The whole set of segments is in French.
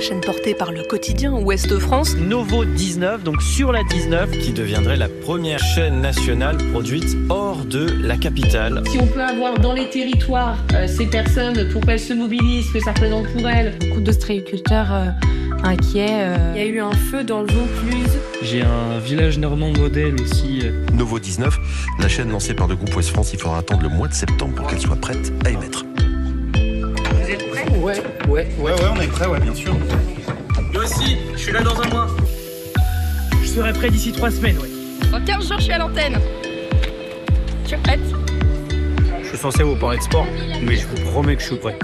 chaîne portée par le quotidien Ouest France. Novo 19, donc sur la 19, qui deviendrait la première chaîne nationale produite hors de la capitale. Si on peut avoir dans les territoires ces personnes pour qu'elles se mobilisent, que ça représente pour elles. Beaucoup d'ostréiculteurs inquiets. Il y a eu un feu dans le Vaucluse. J'ai un village normand modèle aussi. Novo 19, la chaîne lancée par le groupe Ouest France, il faudra attendre le mois de septembre pour qu'elle soit prête à émettre. Vous êtes prêts ? Ouais, on est prêts, bien sûr. Moi aussi, je suis là dans un mois. Je serai prêt d'ici 3 semaines, ouais. Dans 15 jours, je suis à l'antenne. Je suis prête. Je suis censé vous parler de sport, mais je vous promets que je suis prêt.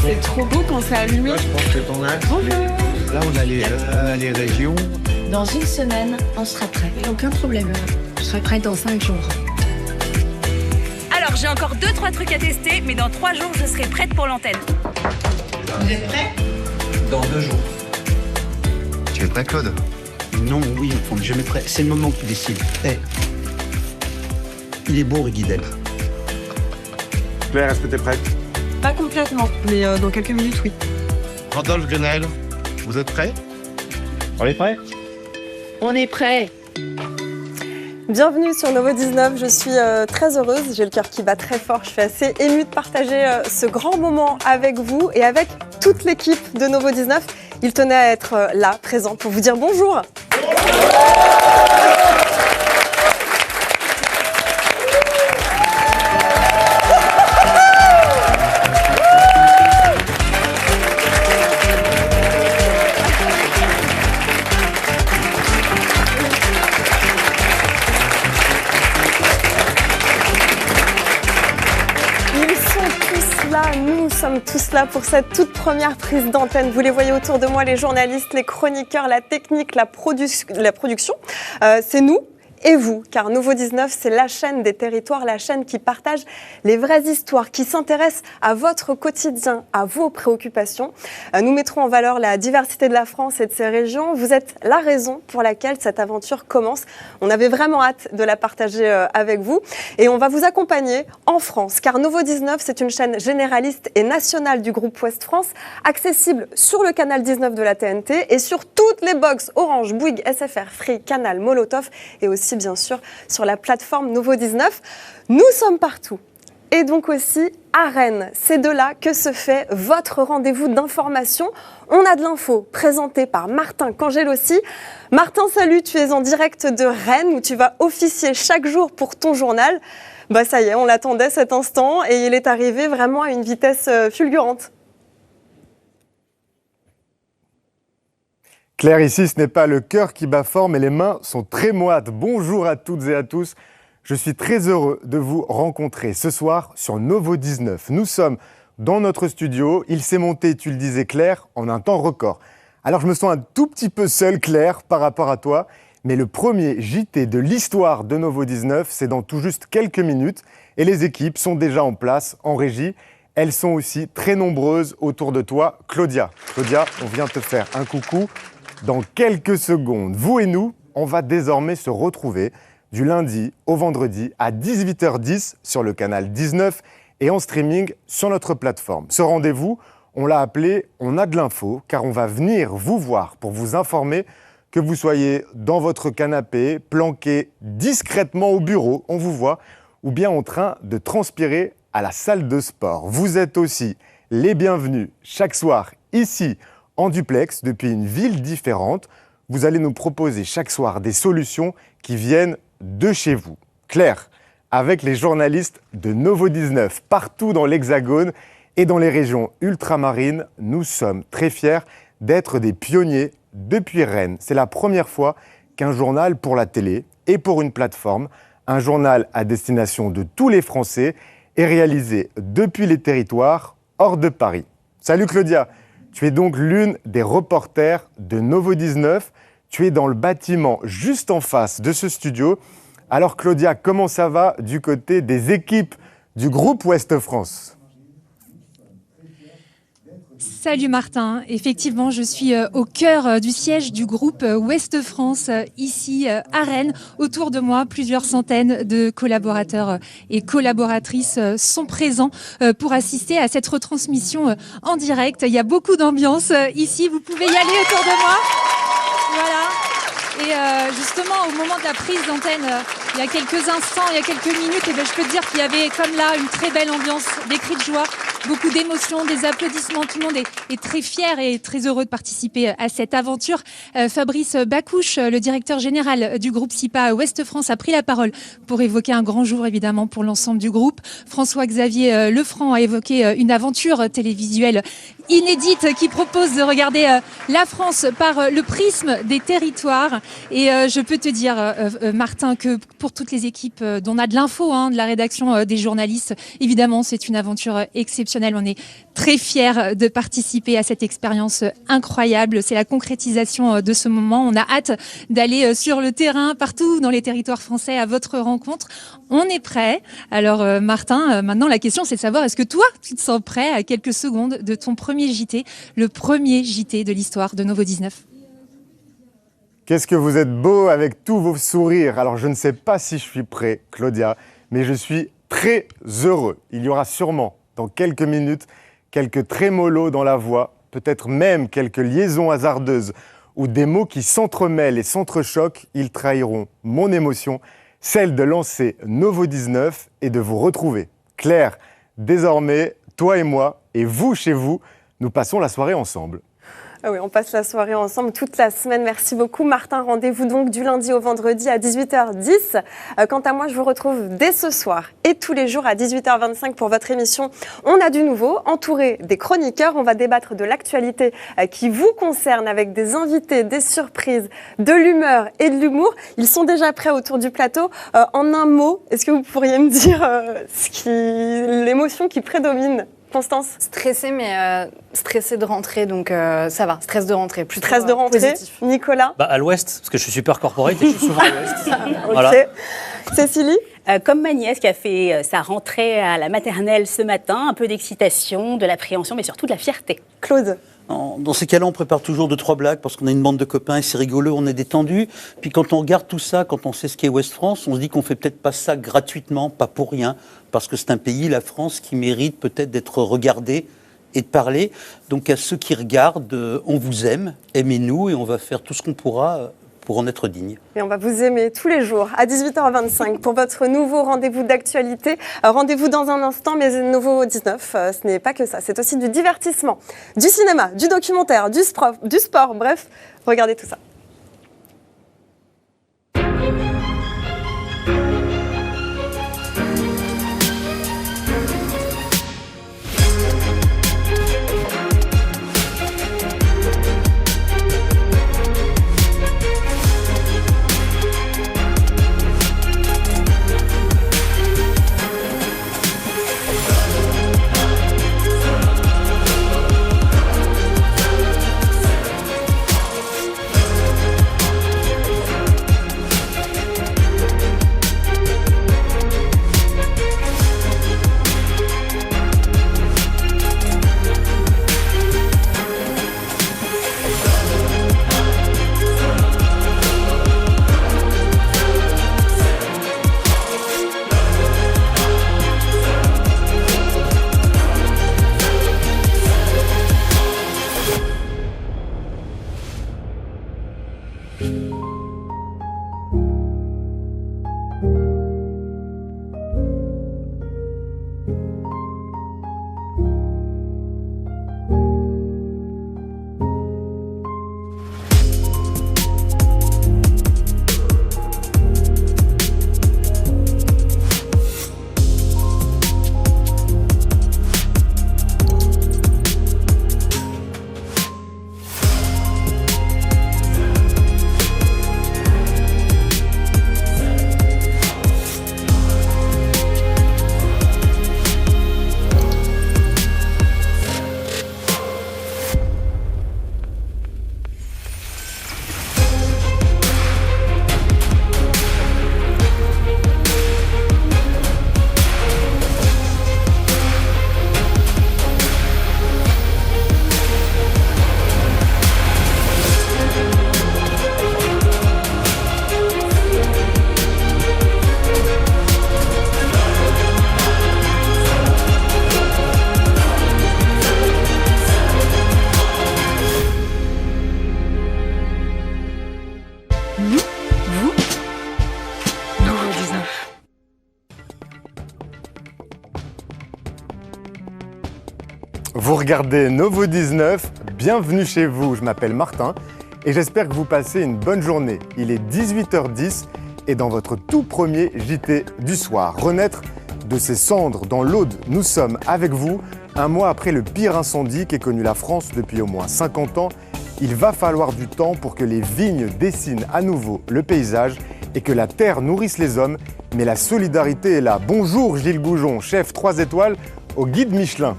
C'est trop beau quand c'est allumé. Là, je pense que ton âge. Là, on a les régions. Dans une semaine, on sera prêt. Aucun problème. Je serai prête dans 5 jours. Alors, j'ai encore 2-3 trucs à tester, mais dans 3 jours, je serai prête pour l'antenne. Vous êtes prêts ? Dans 2 jours. Tu es prêt, Claude? Non, oui, je mets prêt. C'est le moment qui décide. Il est beau, Rigidel. Claire, est-ce que t'es prête? Pas complètement, mais dans quelques minutes, oui. Rodolphe Grenelle, vous êtes prêts? On est prêts? On est prêts. Bienvenue sur Novo 19, je suis très heureuse, j'ai le cœur qui bat très fort, je suis assez émue de partager ce grand moment avec vous et avec toute l'équipe de Novo 19. Il tenait à être là, présent, pour vous dire bonjour. Nous sommes tous là pour cette toute première prise d'antenne. Vous les voyez autour de moi, les journalistes, les chroniqueurs, la technique, la production. C'est nous et vous, car Novo 19, c'est la chaîne des territoires, la chaîne qui partage les vraies histoires, qui s'intéresse à votre quotidien, à vos préoccupations. Nous mettrons en valeur la diversité de la France et de ses régions. Vous êtes la raison pour laquelle cette aventure commence. On avait vraiment hâte de la partager avec vous. Et on va vous accompagner en France, car Novo 19, c'est une chaîne généraliste et nationale du groupe Ouest France, accessible sur le canal 19 de la TNT et sur toutes les box Orange, Bouygues, SFR, Free, Canal, Molotov et aussi bien sûr sur la plateforme Novo 19. Nous sommes partout et donc aussi à Rennes. C'est de là que se fait votre rendez-vous d'information. On a de l'info présentée par Martin Cangelossi. Martin, salut, tu es en direct de Rennes où tu vas officier chaque jour pour ton journal. Bah ça y est, on l'attendait cet instant et il est arrivé vraiment à une vitesse fulgurante. Claire, ici, ce n'est pas le cœur qui bat fort, mais les mains sont très moites. Bonjour à toutes et à tous. Je suis très heureux de vous rencontrer ce soir sur Novo 19. Nous sommes dans notre studio. Il s'est monté, tu le disais Claire, en un temps record. Alors je me sens un tout petit peu seul, Claire, par rapport à toi. Mais le premier JT de l'histoire de Novo 19, c'est dans tout juste quelques minutes. Et les équipes sont déjà en place, en régie. Elles sont aussi très nombreuses autour de toi. Claudia, on vient te faire un coucou. Dans quelques secondes, vous et nous, on va désormais se retrouver du lundi au vendredi à 18h10 sur le canal 19 et en streaming sur notre plateforme. Ce rendez-vous, on l'a appelé « On a de l'info » car on va venir vous voir pour vous informer que vous soyez dans votre canapé, planqué discrètement au bureau, on vous voit, ou bien en train de transpirer à la salle de sport. Vous êtes aussi les bienvenus chaque soir ici en duplex depuis une ville différente. Vous allez nous proposer chaque soir des solutions qui viennent de chez vous. Claire, avec les journalistes de Novo 19 partout dans l'Hexagone et dans les régions ultramarines, nous sommes très fiers d'être des pionniers depuis Rennes. C'est la première fois qu'un journal pour la télé et pour une plateforme, un journal à destination de tous les Français, est réalisé depuis les territoires hors de Paris. Salut Claudia! Tu es donc l'une des reporters de Novo 19. Tu es dans le bâtiment juste en face de ce studio. Alors Claudia, comment ça va du côté des équipes du groupe Ouest France? Salut Martin, effectivement je suis au cœur du siège du groupe Ouest France, ici à Rennes. Autour de moi, plusieurs centaines de collaborateurs et collaboratrices sont présents pour assister à cette retransmission en direct. Il y a beaucoup d'ambiance ici, vous pouvez y aller autour de moi. Voilà. Et justement, au moment de la prise d'antenne, il y a quelques instants, il y a quelques minutes, et je peux te dire qu'il y avait comme là une très belle ambiance, des cris de joie, beaucoup d'émotions, des applaudissements. Tout le monde est très fier et très heureux de participer à cette aventure. Fabrice Bacouche, le directeur général du groupe SIPA Ouest France, a pris la parole pour évoquer un grand jour évidemment pour l'ensemble du groupe. François-Xavier Lefranc a évoqué une aventure télévisuelle inédite qui propose de regarder la France par le prisme des territoires. Et je peux te dire, Martin, que pour toutes les équipes dont on a de l'info, de la rédaction, des journalistes, évidemment, c'est une aventure exceptionnelle. On est très fiers de participer à cette expérience incroyable. C'est la concrétisation de ce moment. On a hâte d'aller sur le terrain, partout dans les territoires français, à votre rencontre. On est prêt. Alors, Martin, maintenant, la question, c'est de savoir, est-ce que toi, tu te sens prêt à quelques secondes de ton premier JT, le premier JT de l'histoire de Novo 19 ? Qu'est-ce que vous êtes beau avec tous vos sourires. Alors, je ne sais pas si je suis prêt, Claudia, mais je suis très heureux. Il y aura sûrement, dans quelques minutes, quelques trémolos dans la voix, peut-être même quelques liaisons hasardeuses ou des mots qui s'entremêlent et s'entrechoquent. Ils trahiront mon émotion, celle de lancer Novo 19 et de vous retrouver. Claire, désormais, toi et moi, et vous chez vous, nous passons la soirée ensemble. Ah oui, on passe la soirée ensemble toute la semaine. Merci beaucoup Martin. Rendez-vous donc du lundi au vendredi à 18h10. Quant à moi, je vous retrouve dès ce soir et tous les jours à 18h25 pour votre émission On a du nouveau, entouré des chroniqueurs. On va débattre de l'actualité qui vous concerne avec des invités, des surprises, de l'humeur et de l'humour. Ils sont déjà prêts autour du plateau. En un mot, est-ce que vous pourriez me dire l'émotion qui prédomine ? Constance ? Stressée, mais stressée de rentrer, donc ça va. Stress de rentrer, plutôt stress de rentrer. Positif. Nicolas ? À l'Ouest, parce que je suis super corporate et je suis souvent à l'Ouest. Ok. Voilà. Cécilie ? Comme ma nièce qui a fait sa rentrée à la maternelle ce matin, un peu d'excitation, de l'appréhension, mais surtout de la fierté. Claude ? Dans ces cas-là, on prépare toujours 2-3 blagues parce qu'on a une bande de copains et c'est rigolo, on est détendu. Puis quand on regarde tout ça, quand on sait ce qu'est Ouest France, on se dit qu'on fait peut-être pas ça gratuitement, pas pour rien, parce que c'est un pays, la France, qui mérite peut-être d'être regardé et de parler. Donc à ceux qui regardent, on vous aime, aimez-nous et on va faire tout ce qu'on pourra pour en être digne. Et on va vous aimer tous les jours à 18h25 pour votre nouveau rendez-vous d'actualité. Rendez-vous dans un instant, mais Novo 19, ce n'est pas que ça. C'est aussi du divertissement, du cinéma, du documentaire, du sport, bref, regardez tout ça. Vous regardez Novo 19, bienvenue chez vous, je m'appelle Martin et j'espère que vous passez une bonne journée. Il est 18h10 et dans votre tout premier JT du soir, renaître de ses cendres dans l'Aude, nous sommes avec vous un mois après le pire incendie qu'ait connu la France depuis au moins 50 ans. Il va falloir du temps pour que les vignes dessinent à nouveau le paysage et que la terre nourrisse les hommes, mais la solidarité est là. Bonjour Gilles Goujon, chef 3 étoiles au guide Michelin.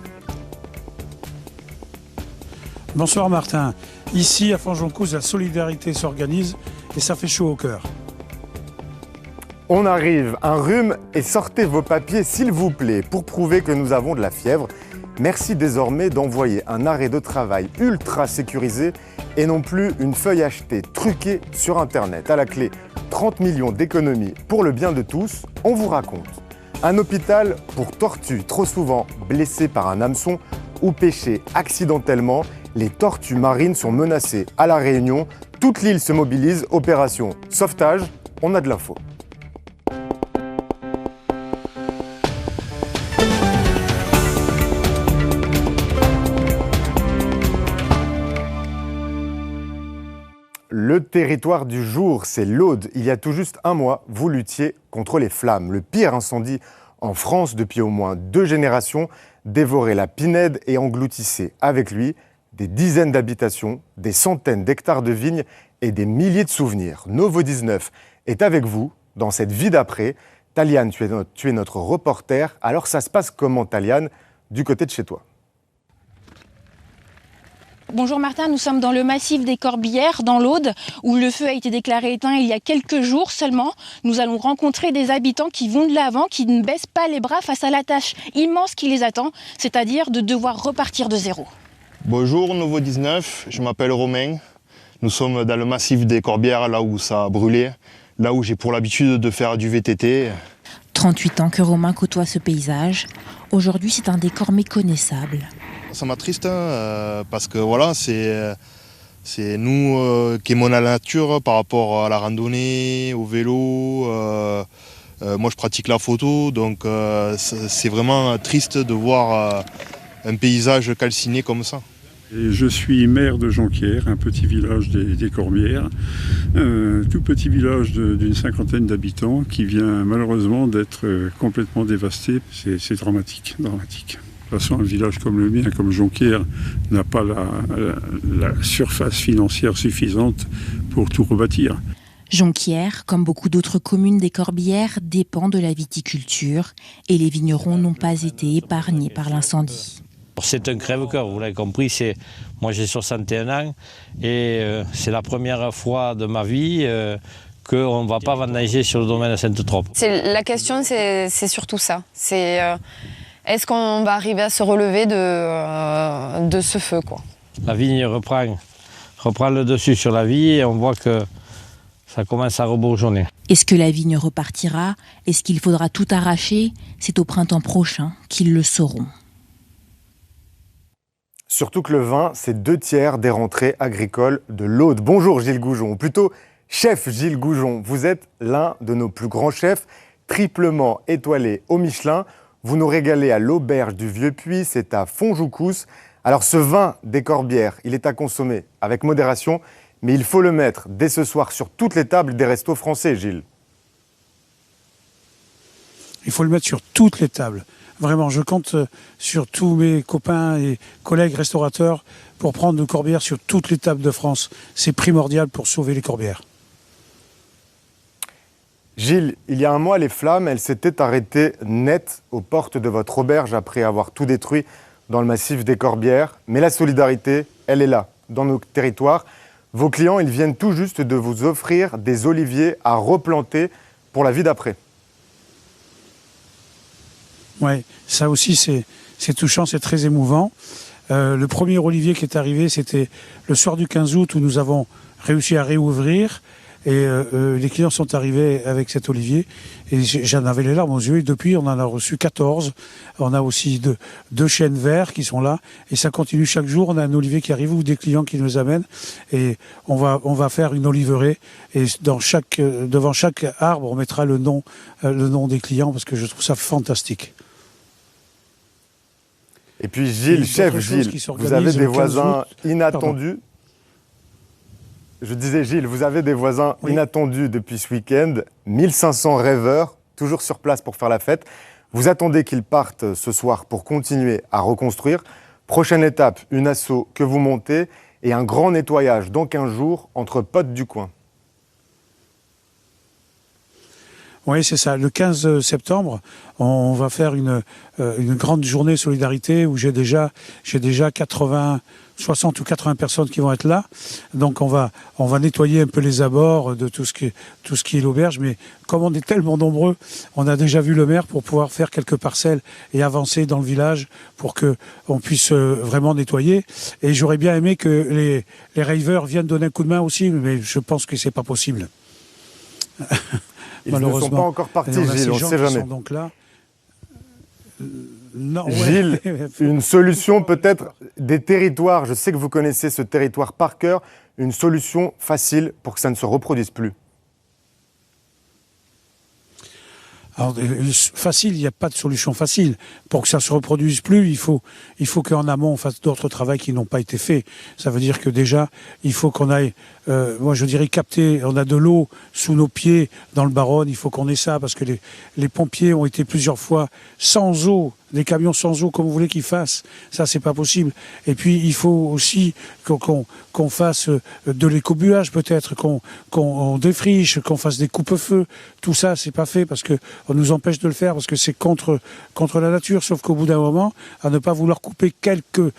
Bonsoir Martin. Ici à Fanjoncouze, la solidarité s'organise et ça fait chaud au cœur. On arrive, un rhume et sortez vos papiers s'il vous plaît pour prouver que nous avons de la fièvre. Merci désormais d'envoyer un arrêt de travail ultra sécurisé et non plus une feuille achetée truquée sur Internet. À la clé, 30 millions d'économies pour le bien de tous, on vous raconte. Un hôpital pour tortues, trop souvent blessées par un hameçon ou pêchées accidentellement. Les tortues marines sont menacées. À La Réunion, toute l'île se mobilise, opération sauvetage, on a de l'info. Le territoire du jour, c'est l'Aude. Il y a tout juste un mois, vous luttiez contre les flammes. Le pire incendie en France depuis au moins 2 générations dévorait la Pinède et engloutissait avec lui des dizaines d'habitations, des centaines d'hectares de vignes et des milliers de souvenirs. Novo 19 est avec vous dans cette vie d'après. Taliane, tu es notre reporter. Alors ça se passe comment, Taliane, du côté de chez toi ? Bonjour Martin, nous sommes dans le massif des Corbières, dans l'Aude, où le feu a été déclaré éteint il y a quelques jours seulement. Nous allons rencontrer des habitants qui vont de l'avant, qui ne baissent pas les bras face à la tâche immense qui les attend, c'est-à-dire de devoir repartir de zéro. Bonjour Novo 19, je m'appelle Romain. Nous sommes dans le massif des Corbières, là où ça a brûlé, là où j'ai pour l'habitude de faire du VTT. 38 ans que Romain côtoie ce paysage. Aujourd'hui, c'est un décor méconnaissable. Ça m'attriste parce que voilà, c'est nous qui aimons la nature par rapport à la randonnée, au vélo. Moi, je pratique la photo, donc c'est vraiment triste de voir un paysage calciné comme ça. Et je suis maire de Jonquière, un petit village des Corbières, tout petit village d'une 50aine d'habitants qui vient malheureusement d'être complètement dévasté. C'est dramatique. De toute façon, un village comme le mien, comme Jonquière, n'a pas la surface financière suffisante pour tout rebâtir. Jonquière, comme beaucoup d'autres communes des Corbières, dépend de la viticulture et les vignerons n'ont pas été épargnés par l'incendie. C'est un crève-cœur, vous l'avez compris, moi j'ai 61 ans et c'est la première fois de ma vie qu'on ne va pas vendanger sur le domaine de Sainte-Trope. La question, c'est surtout ça. C'est est-ce qu'on va arriver à se relever de ce feu, quoi. La vigne reprend le dessus sur la vie et on voit que ça commence à rebourgeonner. Est-ce que la vigne repartira? Est-ce qu'il faudra tout arracher? C'est au printemps prochain qu'ils le sauront. Surtout que le vin, c'est 2/3 des rentrées agricoles de l'Aude. Bonjour Gilles Goujon, ou plutôt chef Gilles Goujon. Vous êtes l'un de nos plus grands chefs, triplement étoilé au Michelin. Vous nous régalez à l'auberge du Vieux-Puy, c'est à Fonjoncouze. Alors ce vin des Corbières, il est à consommer avec modération, mais il faut le mettre dès ce soir sur toutes les tables des restos français, Gilles. Il faut le mettre sur toutes les tables. Vraiment, je compte sur tous mes copains et collègues restaurateurs pour prendre le Corbière sur toutes les tables de France. C'est primordial pour sauver les Corbières. Gilles, il y a un mois, les flammes, elles s'étaient arrêtées net aux portes de votre auberge après avoir tout détruit dans le massif des Corbières. Mais la solidarité, elle est là, dans nos territoires. Vos clients, ils viennent tout juste de vous offrir des oliviers à replanter pour la vie d'après. Oui, ça aussi c'est touchant, c'est très émouvant. Le premier olivier qui est arrivé, c'était le soir du 15 août où nous avons réussi à réouvrir. Et les clients sont arrivés avec cet olivier et j'en avais les larmes aux yeux. Et depuis, on en a reçu 14. On a aussi deux chênes verts qui sont là. Et ça continue chaque jour. On a un olivier qui arrive ou des clients qui nous amènent. Et on va faire une oliveraie. Et devant chaque arbre, on mettra le nom des clients parce que je trouve ça fantastique. Et puis Gilles, chef Gilles, vous avez des voisins inattendus. Je disais Gilles, vous avez des voisins inattendus depuis ce week-end. 1500 rêveurs, toujours sur place pour faire la fête. Vous attendez qu'ils partent ce soir pour continuer à reconstruire. Prochaine étape, une asso que vous montez et un grand nettoyage dans 15 jours entre potes du coin. Oui, c'est ça. Le 15 septembre, on va faire une grande journée solidarité où j'ai déjà 60 ou 80 personnes qui vont être là. Donc on va nettoyer un peu les abords de tout ce qui est l'auberge. Mais comme on est tellement nombreux, on a déjà vu le maire pour pouvoir faire quelques parcelles et avancer dans le village pour que on puisse vraiment nettoyer. Et j'aurais bien aimé que les raveurs viennent donner un coup de main aussi, mais je pense que c'est pas possible. Ils ne sont pas encore partis, Gilles, on ne sait jamais. Donc là, non, Gilles, une solution peut-être des territoires, je sais que vous connaissez ce territoire par cœur, une solution facile pour que ça ne se reproduise plus. Alors, facile, il n'y a pas de solution facile. Pour que ça ne se reproduise plus, il faut qu'en amont, on fasse d'autres travaux qui n'ont pas été faits. Ça veut dire que déjà, il faut qu'on aille, moi je dirais capter, on a de l'eau sous nos pieds dans le Baronne, il faut qu'on ait ça, parce que les pompiers ont été plusieurs fois sans eau, des camions sans eau, comme vous voulez qu'ils fassent. Ça, c'est pas possible. Et puis, il faut aussi qu'on fasse de l'écobuage, peut-être, qu'on défriche, qu'on fasse des coupes-feux. Tout ça, c'est pas fait parce que on nous empêche de le faire, parce que c'est contre la nature. Sauf qu'au bout d'un moment, à ne pas vouloir couper quelques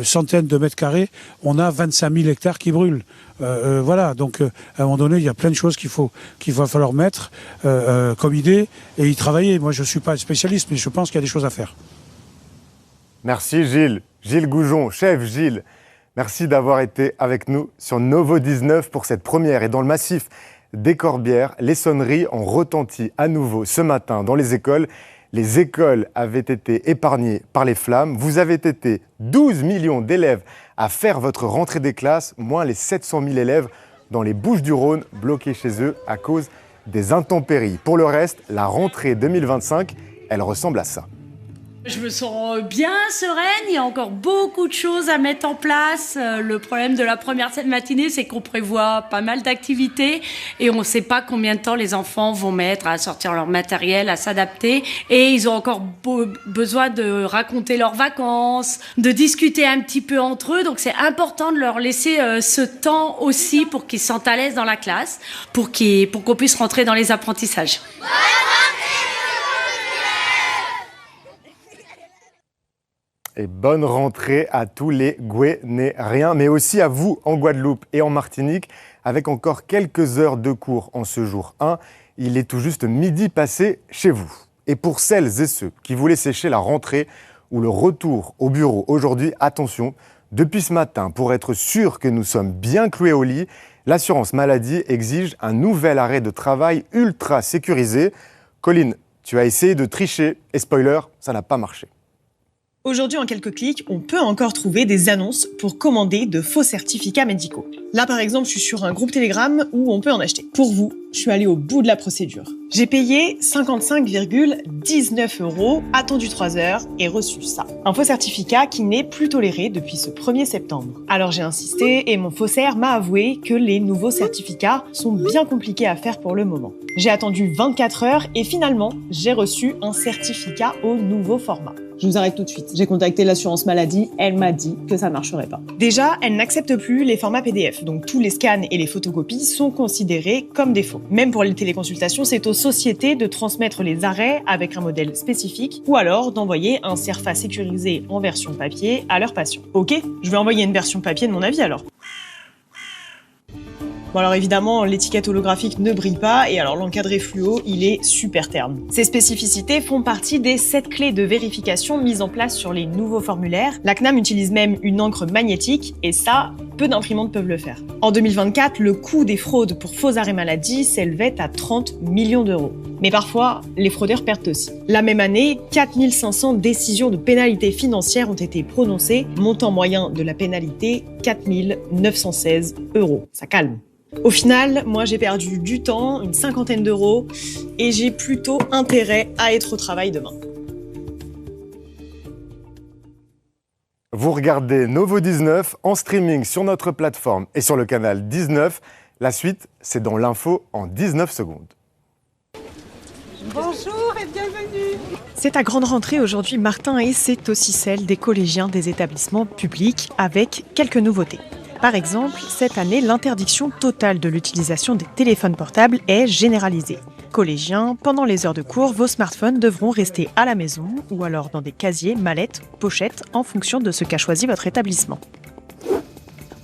centaines de mètres carrés, on a 25 000 hectares qui brûlent. Voilà, donc à un moment donné, il y a plein de choses qu'il va falloir mettre comme idée et y travailler. Moi, je ne suis pas spécialiste, mais je pense qu'il y a des choses à faire. Merci Gilles. Gilles Goujon, chef Gilles. Merci d'avoir été avec nous sur Novo 19 pour cette première. Et dans le massif des Corbières, les sonneries ont retenti à nouveau ce matin dans les écoles. Les écoles avaient été épargnées par les flammes. Vous avez été 12 millions d'élèves à faire votre rentrée des classes, moins les 700 000 élèves dans les Bouches-du-Rhône bloqués chez eux à cause des intempéries. Pour le reste, la rentrée 2025, elle ressemble à ça. Je me sens bien sereine, il y a encore beaucoup de choses à mettre en place. Le problème de la première matinée, c'est qu'on prévoit pas mal d'activités et on ne sait pas combien de temps les enfants vont mettre à sortir leur matériel, à s'adapter. Et ils ont encore besoin de raconter leurs vacances, de discuter un petit peu entre eux. Donc c'est important de leur laisser ce temps aussi pour qu'ils se sentent à l'aise dans la classe, pour qu'on puisse rentrer dans les apprentissages. Et bonne rentrée à tous les Guénériens, mais aussi à vous en Guadeloupe et en Martinique, avec encore quelques heures de cours en ce jour 1. Il est tout juste midi passé chez vous. Et pour celles et ceux qui voulaient sécher la rentrée ou le retour au bureau aujourd'hui, attention, depuis ce matin, pour être sûr que nous sommes bien cloués au lit, l'assurance maladie exige un nouvel arrêt de travail ultra sécurisé. Colline, tu as essayé de tricher et spoiler, ça n'a pas marché. Aujourd'hui, en quelques clics, on peut encore trouver des annonces pour commander de faux certificats médicaux. Là, par exemple, je suis sur un groupe Telegram où on peut en acheter. Pour vous, je suis allée au bout de la procédure. J'ai payé 55,19 €, attendu 3 heures et reçu ça. Un faux certificat qui n'est plus toléré depuis ce 1er septembre. Alors j'ai insisté et mon faussaire m'a avoué que les nouveaux certificats sont bien compliqués à faire pour le moment. J'ai attendu 24 heures et finalement, j'ai reçu un certificat au nouveau format. Je vous arrête tout de suite. J'ai contacté l'assurance maladie, elle m'a dit que ça marcherait pas. Déjà, elle n'accepte plus les formats PDF, donc tous les scans et les photocopies sont considérés comme des faux. Même pour les téléconsultations, c'est aux sociétés de transmettre les arrêts avec un modèle spécifique ou alors d'envoyer un CERFA sécurisé en version papier à leurs patients. Ok, je vais envoyer une version papier de mon avis alors. Bon alors évidemment, l'étiquette holographique ne brille pas et alors l'encadré fluo, il est super terne. Ces spécificités font partie des 7 clés de vérification mises en place sur les nouveaux formulaires. La CNAM utilise même une encre magnétique et ça, peu d'imprimantes peuvent le faire. En 2024, le coût des fraudes pour faux arrêts maladie s'élevait à 30 millions €. Mais parfois, les fraudeurs perdent aussi. La même année, 4500 décisions de pénalité financière ont été prononcées, montant moyen de la pénalité 4 916 €. Ça calme. Au final, moi j'ai perdu du temps, une 50aine d'euros, et j'ai plutôt intérêt à être au travail demain. Vous regardez Novo 19 en streaming sur notre plateforme et sur le canal 19. La suite, c'est dans l'info en 19 secondes. Bonjour et bienvenue. C'est à grande rentrée aujourd'hui, Martin, et c'est aussi celle des collégiens des établissements publics avec quelques nouveautés. Par exemple, cette année, l'interdiction totale de l'utilisation des téléphones portables est généralisée. Collégiens, pendant les heures de cours, vos smartphones devront rester à la maison ou alors dans des casiers, mallettes, pochettes, en fonction de ce qu'a choisi votre établissement.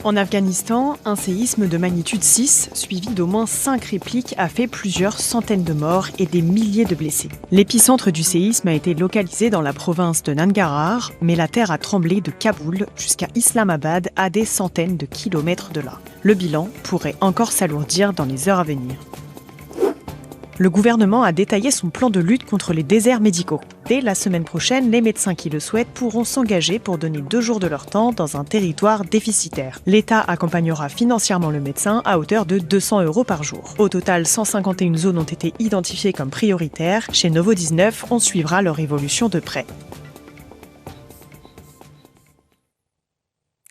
En Afghanistan, un séisme de magnitude 6, suivi d'au moins 5 répliques, a fait plusieurs centaines de morts et des milliers de blessés. L'épicentre du séisme a été localisé dans la province de Nangarhar, mais la terre a tremblé de Kaboul jusqu'à Islamabad, à des centaines de kilomètres de là. Le bilan pourrait encore s'alourdir dans les heures à venir. Le gouvernement a détaillé son plan de lutte contre les déserts médicaux. Dès la semaine prochaine, les médecins qui le souhaitent pourront s'engager pour donner 2 jours de leur temps dans un territoire déficitaire. L'État accompagnera financièrement le médecin à hauteur de 200 € par jour. Au total, 151 zones ont été identifiées comme prioritaires. Chez Novo 19, on suivra leur évolution de près.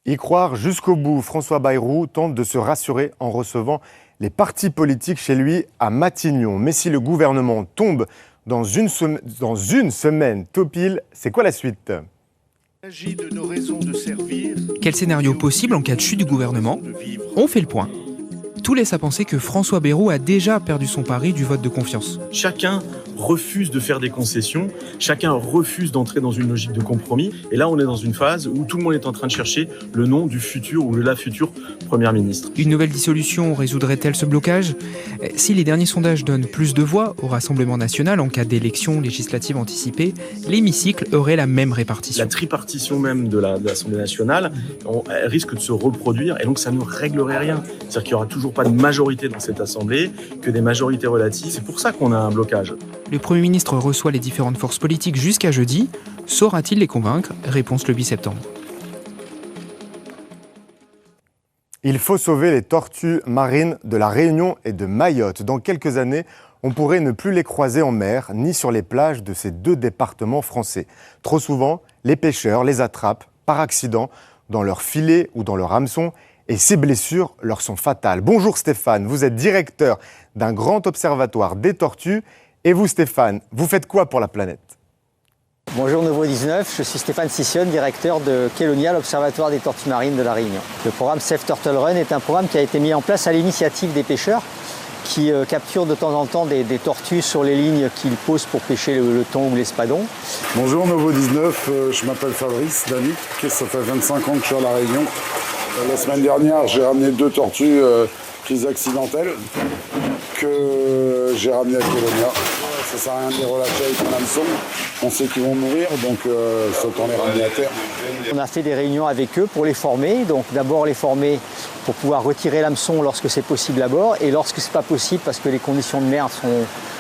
Y croire jusqu'au bout, François Bayrou tente de se rassurer en recevant les partis politiques chez lui à Matignon. Mais si le gouvernement tombe dans une semaine, Topil, c'est quoi la suite ? Quel scénario possible en cas de chute du gouvernement ? On fait le point. Tout laisse à penser que François Bayrou a déjà perdu son pari du vote de confiance. Chacun refuse de faire des concessions, chacun refuse d'entrer dans une logique de compromis. Et là, on est dans une phase où tout le monde est en train de chercher le nom du futur ou de la future Première ministre. Une nouvelle dissolution résoudrait-elle ce blocage ? Si les derniers sondages donnent plus de voix au Rassemblement national en cas d'élection législative anticipée, l'hémicycle aurait la même répartition. La tripartition même de l'Assemblée nationale elle risque de se reproduire et donc ça ne réglerait rien. C'est-à-dire qu'il n'y aura toujours pas de majorité dans cette Assemblée, que des majorités relatives. C'est pour ça qu'on a un blocage. Le Premier ministre reçoit les différentes forces politiques jusqu'à jeudi. Saura-t-il les convaincre ? Réponse le 8 septembre. Il faut sauver les tortues marines de la Réunion et de Mayotte. Dans quelques années, on pourrait ne plus les croiser en mer, ni sur les plages de ces 2 départements français. Trop souvent, les pêcheurs les attrapent par accident dans leur filet ou dans leur hameçon, et ces blessures leur sont fatales. Bonjour Stéphane, vous êtes directeur d'un grand observatoire des tortues. Et vous Stéphane, vous faites quoi pour la planète ? Bonjour Novo 19, je suis Stéphane Sissionne, directeur de Kélonia, l'Observatoire des tortues marines de la Réunion. Le programme Save Turtle Run est un programme qui a été mis en place à l'initiative des pêcheurs qui capturent de temps en temps des tortues sur les lignes qu'ils posent pour pêcher le thon ou l'espadon. Bonjour Novo 19, je m'appelle Fabrice Danic, ça fait 25 ans que je suis à la Réunion. La semaine dernière, j'ai ramené 2 tortues prises accidentelles que j'ai ramenées à Kélonia. Ça sert à rien de les relâcher avec un hameçon. On sait qu'ils vont mourir, donc ça autant les ramener à terre. On a fait des réunions avec eux pour les former. Donc d'abord les former pour pouvoir retirer l'hameçon lorsque c'est possible à bord. Et lorsque c'est pas possible parce que les conditions de mer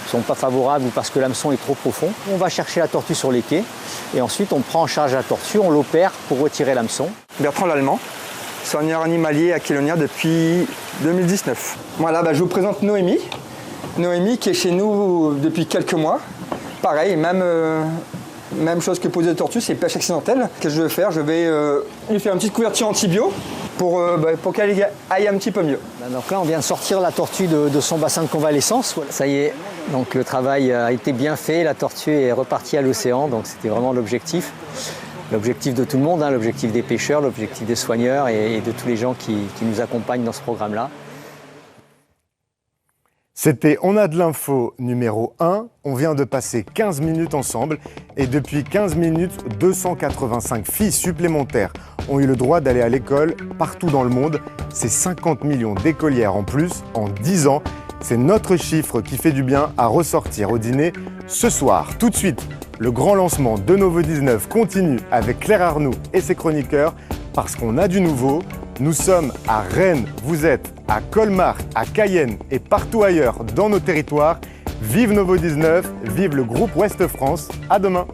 sont pas favorables ou parce que l'hameçon est trop profond, on va chercher la tortue sur les quais. Et ensuite on prend en charge la tortue, on l'opère pour retirer l'hameçon. Bertrand Lallemand, soigneur animalier à Kélonia depuis 2019. Voilà, je vous présente Noémie. Noémie qui est chez nous depuis quelques mois. Pareil, même chose que poser de tortue, c'est pêche accidentelle. Qu'est-ce que je vais faire ? Je vais lui faire une petite couverture antibio pour qu'elle aille un petit peu mieux. Donc là, on vient de sortir la tortue de son bassin de convalescence. Voilà. Ça y est, donc le travail a été bien fait. La tortue est repartie à l'océan, donc c'était vraiment l'objectif. L'objectif de tout le monde, l'objectif des pêcheurs, l'objectif des soigneurs et de tous les gens qui nous accompagnent dans ce programme-là. C'était On a de l'info numéro 1. On vient de passer 15 minutes ensemble et depuis 15 minutes, 285 filles supplémentaires ont eu le droit d'aller à l'école partout dans le monde. C'est 50 millions d'écolières en plus en 10 ans. C'est notre chiffre qui fait du bien à ressortir au dîner ce soir. Tout de suite, le grand lancement de Novo 19 continue avec Claire Arnoux et ses chroniqueurs parce qu'on a du nouveau. Nous sommes à Rennes, vous êtes à Colmar, à Cayenne et partout ailleurs dans nos territoires. Vive Novo 19, vive le groupe Ouest France. À demain.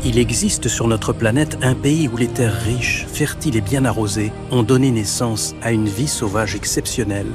Il existe sur notre planète un pays où les terres riches, fertiles et bien arrosées ont donné naissance à une vie sauvage exceptionnelle.